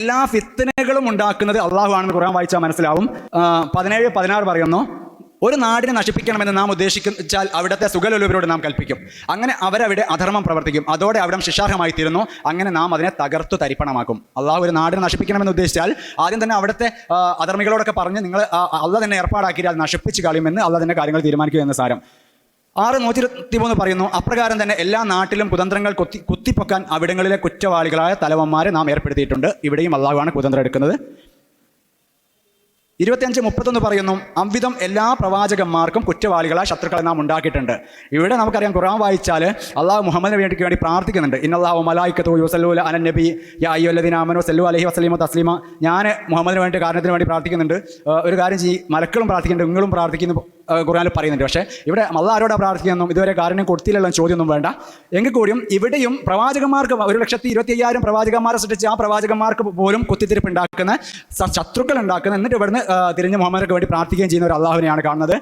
എല്ലാ ഫിത്തനകളും ഉണ്ടാക്കുന്നത് അള്ളാഹു ആണെന്ന് ഖുർആൻ വായിച്ചാൽ മനസ്സിലാവും. 17-16 പറയുന്നു, ഒരു നാടിനെ നശിപ്പിക്കണമെന്ന് നാം ഉദ്ദേശിച്ചാൽ അവിടുത്തെ സുഖലോലുപരോട് നാം കൽപ്പിക്കും. അങ്ങനെ അവരവിടെ അധർമ്മം പ്രവർത്തിക്കും. അതോടെ അവിടം ശിക്ഷാർഹമായി തീരുന്നു. അങ്ങനെ നാം അതിനെ തകർത്തു തരിപ്പണമാക്കും. അള്ളാഹു ഒരു നാടിനെ നശിപ്പിക്കണമെന്ന് ഉദ്ദേശിച്ചാൽ ആദ്യം തന്നെ അവിടുത്തെ അധർമ്മികളോടൊക്കെ പറഞ്ഞ് നിങ്ങൾ അള്ളാഹ് തന്നെ ഏർപ്പാടാക്കിയാൽ അത് നശിപ്പിച്ച് കളയുമെന്ന് അള്ളാഹ് തന്നെ കാര്യങ്ങൾ തീരുമാനിക്കുക എന്ന സാരം. 6:123 പറയുന്നു, അപ്രകാരം തന്നെ എല്ലാ നാട്ടിലും കുതന്ത്രങ്ങൾ കുത്തിപ്പൊക്കാൻ അവിടങ്ങളിലെ കുറ്റവാളികളായ തലവന്മാരെ നാം ഏർപ്പെടുത്തിയിട്ടുണ്ട്. ഇവിടെയും അള്ളാഹുവാണ് കുതന്ത്രം എടുക്കുന്നത്. 25:31 പറയുന്നു, അവിധം എല്ലാ പ്രവാചകന്മാർക്കും കുറ്റവാളികളായ ശത്രുക്കളെ നാം ഉണ്ടാക്കിയിട്ടുണ്ട്. ഇവിടെ നമുക്കറിയാം, ഖുർആൻ വായിച്ചാൽ അള്ളാഹു മുഹമ്മദിന് വേണ്ടി പ്രാർത്ഥിക്കുന്നുണ്ട്. ഇന്നല്ലാഹു മലായികതു യുസല്ലൂന അലൻ നബി യാ അയ്യുഹല്ലദീന ആമനൂ സല്ലു അലൈഹി വസല്ലിമു തസ്ലീമ. ഞാൻ മുഹമ്മദിന് വേണ്ടി കാരണത്തിന് വേണ്ടി പ്രാർത്ഥിക്കുന്നുണ്ട്. ഒരു കാര്യം മലക്കളും പ്രാർത്ഥിക്കുന്നുണ്ട്, നിങ്ങളും പ്രാർത്ഥിക്കുന്നു ഖുർആനിൽ പറയുന്നുണ്ട്. പക്ഷേ ഇവിടെ അള്ളാഹ് ആരോടാണ് പ്രാർത്ഥിക്കുന്നതും ഇതുവരെ കാരണം കൊടുത്തില്ലല്ലോ ചോദ്യമൊന്നും വേണ്ട. എങ്കിൽ കൂടിയും ഇവിടെയും പ്രവാചകന്മാർക്ക് 1,25,000 പ്രവാചകന്മാരെ സൃഷ്ടിച്ച് ആ പ്രവാചകന്മാർക്ക് പോലും കുത്തിത്തിരിപ്പ് ഉണ്ടാക്കുന്ന ശത്രുക്കൾ ഉണ്ടാക്കുന്ന, എന്നിട്ട് ഇവിടുന്ന് തിരിഞ്ഞ് മുഹമ്മദിന് വേണ്ടി പ്രാർത്ഥിക്കുകയും ചെയ്യുന്ന ഒരു അള്ളാഹുവിനെയാണ് കാണുന്നത്.